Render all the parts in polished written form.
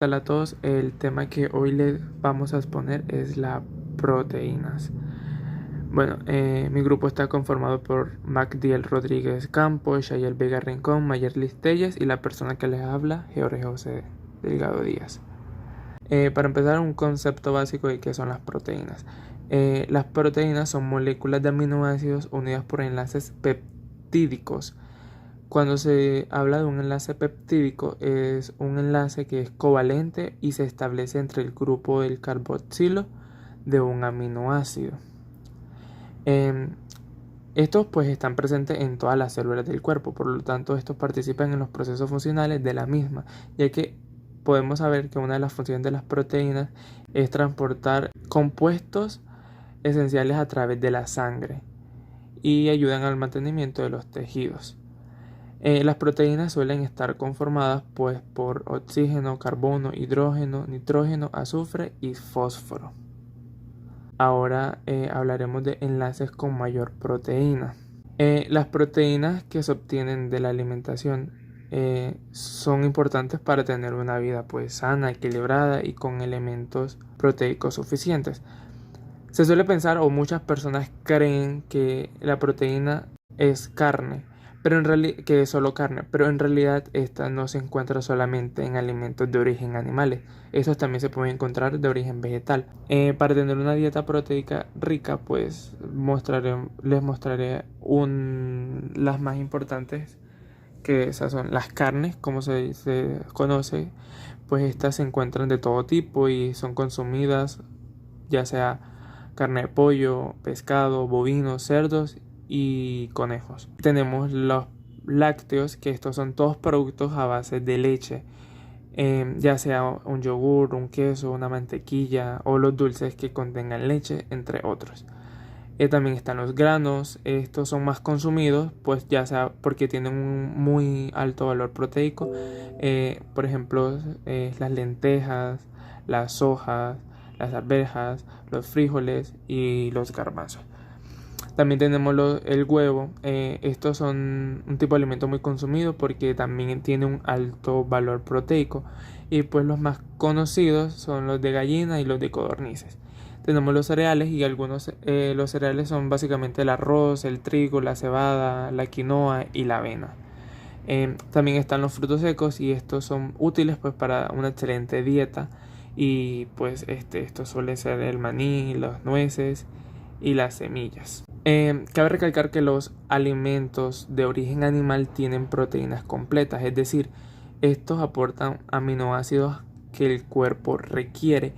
Hola a todos, el tema que hoy les vamos a exponer es las proteínas. Bueno, mi grupo está conformado por Magdiel Rodríguez Campos, Shayel Vega Rincón, Mayer Telles y la persona que les habla, Jorge José Delgado Díaz. Para empezar, un concepto básico de qué son las proteínas. Las proteínas son moléculas de aminoácidos unidas por enlaces peptídicos. Cuando se habla de un enlace peptídico, es un enlace que es covalente y se establece entre el grupo del carboxilo de un aminoácido. Estos pues están presentes en todas las células del cuerpo, por lo tanto estos participan en los procesos funcionales de la misma, ya que podemos saber que una de las funciones de las proteínas es transportar compuestos esenciales a través de la sangre y ayudan al mantenimiento de los tejidos. Las proteínas suelen estar conformadas pues, por oxígeno, carbono, hidrógeno, nitrógeno, azufre y fósforo. Ahora hablaremos de enlaces con mayor proteína. Las proteínas que se obtienen de la alimentación son importantes para tener una vida pues, sana, equilibrada y con elementos proteicos suficientes. Se suele pensar o muchas personas creen que la proteína es carne, que es solo carne, pero en realidad esta no se encuentra solamente en alimentos de origen animales. Estos también se pueden encontrar de origen vegetal. Para tener una dieta proteica rica, pues les mostraré las más importantes, que esas son las carnes, como se conoce, pues estas se encuentran de todo tipo y son consumidas, ya sea carne de pollo, pescado, bovinos, cerdos y conejos. Tenemos los lácteos, que estos son todos productos a base de leche, ya sea un yogur, un queso, una mantequilla o los dulces que contengan leche, entre otros. También están los granos, estos son más consumidos, pues ya sea porque tienen un muy alto valor proteico, por ejemplo las lentejas, las hojas, las arvejas, los frijoles y los garbanzos. También tenemos el huevo. Estos son un tipo de alimento muy consumido porque también tiene un alto valor proteico. Y pues los más conocidos son los de gallina y los de codornices. Tenemos los cereales y algunos los cereales son básicamente el arroz, el trigo, la cebada, la quinoa y la avena. También están los frutos secos y estos son útiles pues para una excelente dieta. Y pues esto suele ser el maní, las nueces y las semillas. Cabe recalcar que los alimentos de origen animal tienen proteínas completas, es decir, estos aportan aminoácidos que el cuerpo requiere,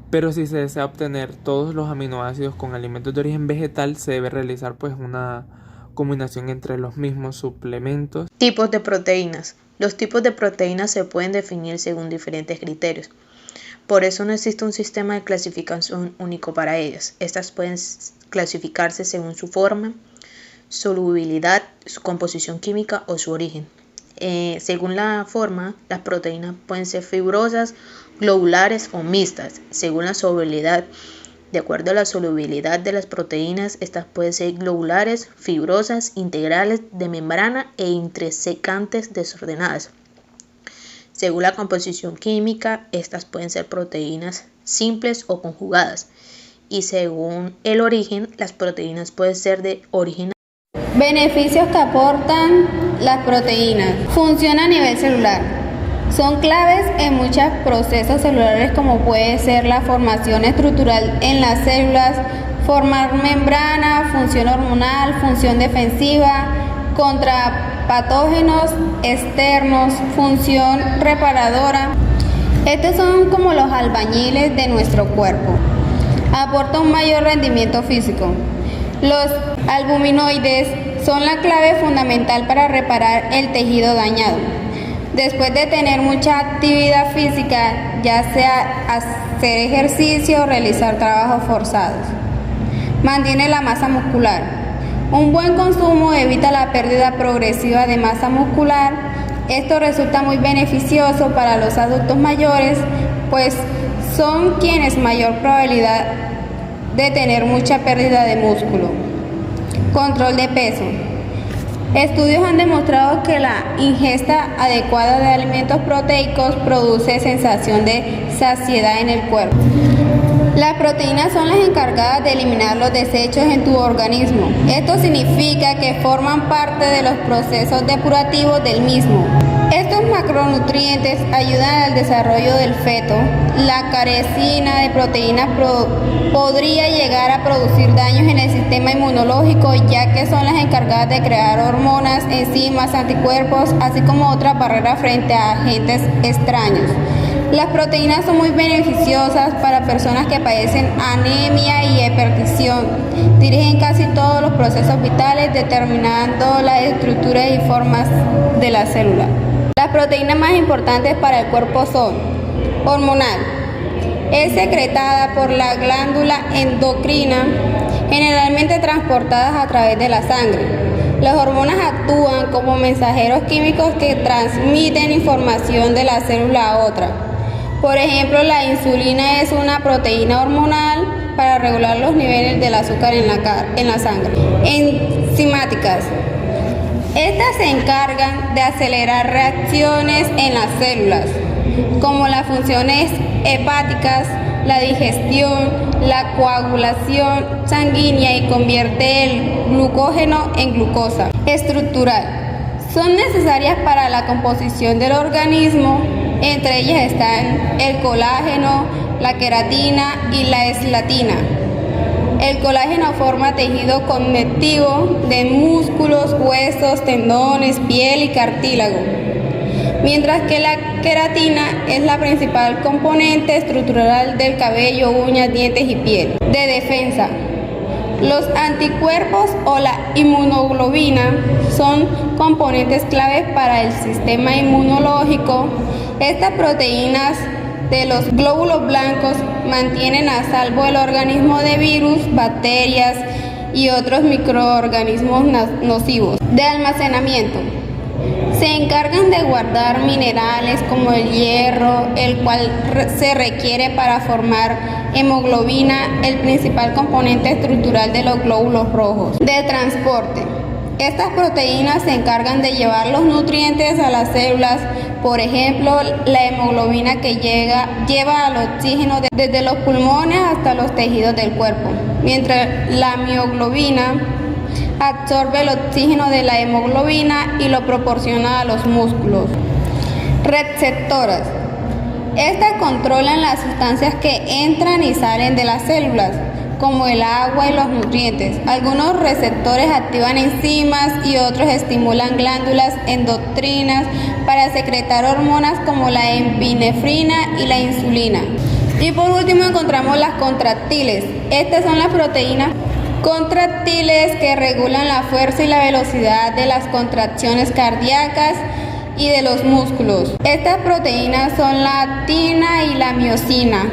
pero si se desea obtener todos los aminoácidos con alimentos de origen vegetal, se debe realizar pues una combinación entre los mismos suplementos. Tipos de proteínas. Los tipos de proteínas se pueden definir según diferentes criterios. Por eso no existe un sistema de clasificación único para ellas. Estas pueden clasificarse según su forma, solubilidad, su composición química o su origen. Según la forma, las proteínas pueden ser fibrosas, globulares o mixtas. Según la solubilidad, de acuerdo a la solubilidad de las proteínas, estas pueden ser globulares, fibrosas, integrales, de membrana e intrinsecantes desordenadas. Según la composición química, estas pueden ser proteínas simples o conjugadas. Y según el origen, las proteínas pueden ser de origen. Beneficios que aportan las proteínas. Función a nivel celular. Son claves en muchos procesos celulares, como puede ser la formación estructural en las células, formar membrana, función hormonal, función defensiva, contra patógenos externos, función reparadora. Estos son como los albañiles de nuestro cuerpo. Aporta un mayor rendimiento físico. Los albuminoides son la clave fundamental para reparar el tejido dañado. Después de tener mucha actividad física, ya sea hacer ejercicio o realizar trabajos forzados. Mantiene la masa muscular. Un buen consumo evita la pérdida progresiva de masa muscular. Esto resulta muy beneficioso para los adultos mayores, pues son quienes mayor probabilidad de tener mucha pérdida de músculo. Control de peso. Estudios han demostrado que la ingesta adecuada de alimentos proteicos produce sensación de saciedad en el cuerpo. Las proteínas son las encargadas de eliminar los desechos en tu organismo. Esto significa que forman parte de los procesos depurativos del mismo. Estos macronutrientes ayudan al desarrollo del feto. La carencia de proteínas podría llegar a producir daños en el sistema inmunológico, ya que son las encargadas de crear hormonas, enzimas, anticuerpos, así como otras barreras frente a agentes extraños. Las proteínas son muy beneficiosas para personas que padecen anemia y hipertensión. Dirigen casi todos los procesos vitales, determinando las estructuras y formas de la célula. Las proteínas más importantes para el cuerpo son: hormonal. Es secretada por la glándula endocrina, generalmente transportadas a través de la sangre. Las hormonas actúan como mensajeros químicos que transmiten información de la célula a otra. Por ejemplo, la insulina es una proteína hormonal para regular los niveles del azúcar en la sangre. Enzimáticas. Estas se encargan de acelerar reacciones en las células, como las funciones hepáticas, la digestión, la coagulación sanguínea y convierte el glucógeno en glucosa. Estructural. Son necesarias para la composición del organismo. Entre ellas están el colágeno, la queratina y la elastina. El colágeno forma tejido conectivo de músculos, huesos, tendones, piel y cartílago, mientras que la queratina es la principal componente estructural del cabello, uñas, dientes y piel. De defensa. Los anticuerpos o la inmunoglobina son componentes claves para el sistema inmunológico. Estas proteínas de los glóbulos blancos mantienen a salvo el organismo de virus, bacterias y otros microorganismos nocivos. De almacenamiento. Se encargan de guardar minerales como el hierro, el cual se requiere para formar hemoglobina, el principal componente estructural de los glóbulos rojos. De transporte. Estas proteínas se encargan de llevar los nutrientes a las células, por ejemplo, la hemoglobina que lleva al oxígeno desde los pulmones hasta los tejidos del cuerpo, mientras la mioglobina absorbe el oxígeno de la hemoglobina y lo proporciona a los músculos. Receptoras. Estas controlan las sustancias que entran y salen de las células, como el agua y los nutrientes. Algunos receptores activan enzimas y otros estimulan glándulas endocrinas para secretar hormonas como la epinefrina y la insulina. Y por último encontramos las contráctiles. Estas son las proteínas contráctiles que regulan la fuerza y la velocidad de las contracciones cardíacas y de los músculos. Estas proteínas son la actina y la miosina.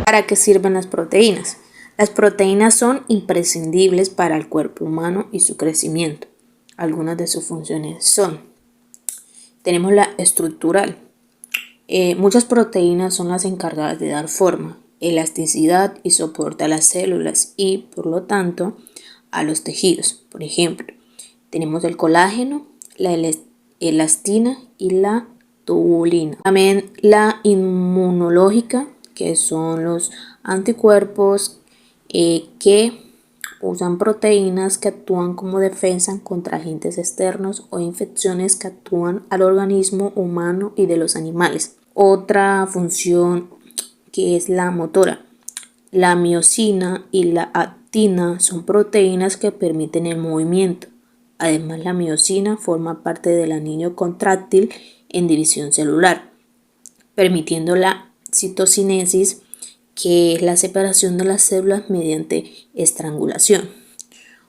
¿Para qué sirven las proteínas? Las proteínas son imprescindibles para el cuerpo humano y su crecimiento. Algunas de sus funciones son: tenemos la estructural. Muchas proteínas son las encargadas de dar forma, elasticidad y soporte a las células y, por lo tanto, a los tejidos. Por ejemplo, tenemos el colágeno, la elastina y la tubulina. También la inmunológica, que son los anticuerpos que usan proteínas que actúan como defensa contra agentes externos o infecciones que actúan al organismo humano y de los animales. Otra función que es la motora. La miosina y la actina son proteínas que permiten el movimiento. Además, la miosina forma parte del anillo contráctil en división celular, permitiendo la citocinesis, que es la separación de las células mediante estrangulación.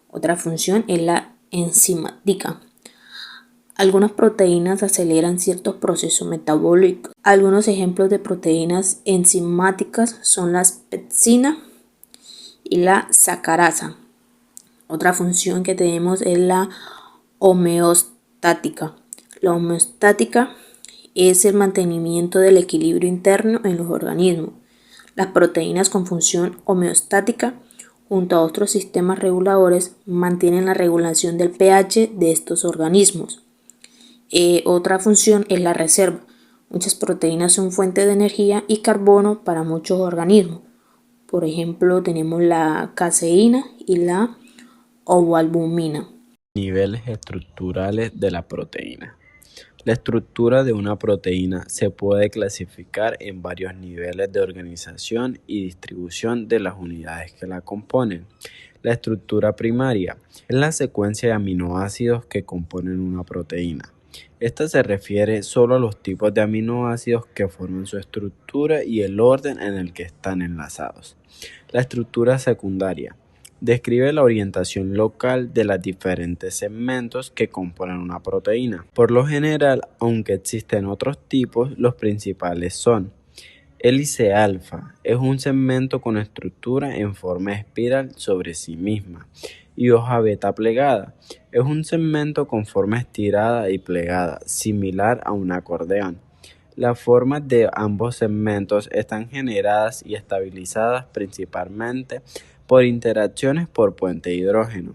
Otra función es la enzimática. Algunas proteínas aceleran ciertos procesos metabólicos. Algunos ejemplos de proteínas enzimáticas son la pepsina y la sacarasa. Otra función que tenemos es la homeostática. La homeostática es el mantenimiento del equilibrio interno en los organismos. Las proteínas con función homeostática junto a otros sistemas reguladores, mantienen la regulación del pH de estos organismos. Otra función es la reserva. Muchas proteínas son fuente de energía y carbono para muchos organismos. Por ejemplo, tenemos la caseína y la ovalbumina. Niveles estructurales de la proteína. La estructura de una proteína se puede clasificar en varios niveles de organización y distribución de las unidades que la componen. La estructura primaria es la secuencia de aminoácidos que componen una proteína. Esta se refiere solo a los tipos de aminoácidos que forman su estructura y el orden en el que están enlazados. La estructura secundaria describe la orientación local de los diferentes segmentos que componen una proteína. Por lo general, aunque existen otros tipos, los principales son: hélice alfa es un segmento con estructura en forma de espiral sobre sí misma, y hoja beta plegada es un segmento con forma estirada y plegada, similar a un acordeón. Las formas de ambos segmentos están generadas y estabilizadas principalmente por interacciones por puente de hidrógeno.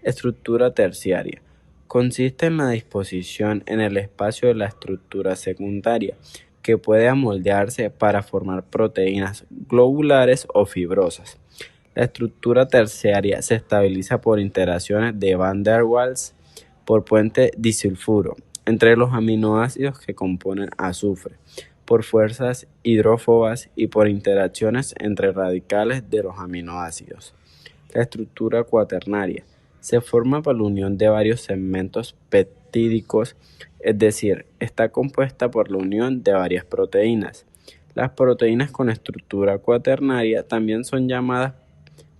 Estructura terciaria consiste en la disposición en el espacio de la estructura secundaria, que puede amoldearse para formar proteínas globulares o fibrosas. La estructura terciaria se estabiliza por interacciones de Van der Waals por puente disulfuro entre los aminoácidos que componen azufre, por fuerzas hidrófobas y por interacciones entre radicales de los aminoácidos. La estructura cuaternaria se forma por la unión de varios segmentos peptídicos, es decir, está compuesta por la unión de varias proteínas. Las proteínas con estructura cuaternaria también son llamadas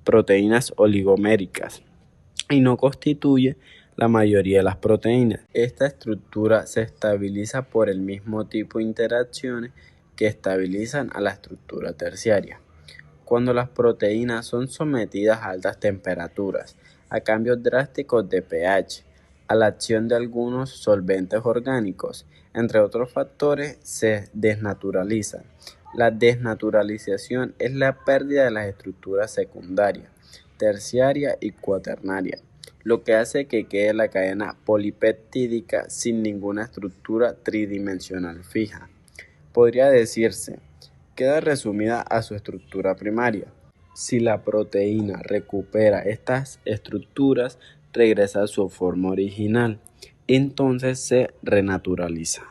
proteínas oligoméricas y no constituye la mayoría de las proteínas. Esta estructura se estabiliza por el mismo tipo de interacciones que estabilizan a la estructura terciaria. Cuando las proteínas son sometidas a altas temperaturas, a cambios drásticos de pH, a la acción de algunos solventes orgánicos, entre otros factores, se desnaturalizan. La desnaturalización es la pérdida de las estructuras secundaria, terciaria y cuaternaria, lo que hace que quede la cadena polipeptídica sin ninguna estructura tridimensional fija. Podría decirse, queda resumida a su estructura primaria. Si la proteína recupera estas estructuras, regresa a su forma original, entonces se renaturaliza.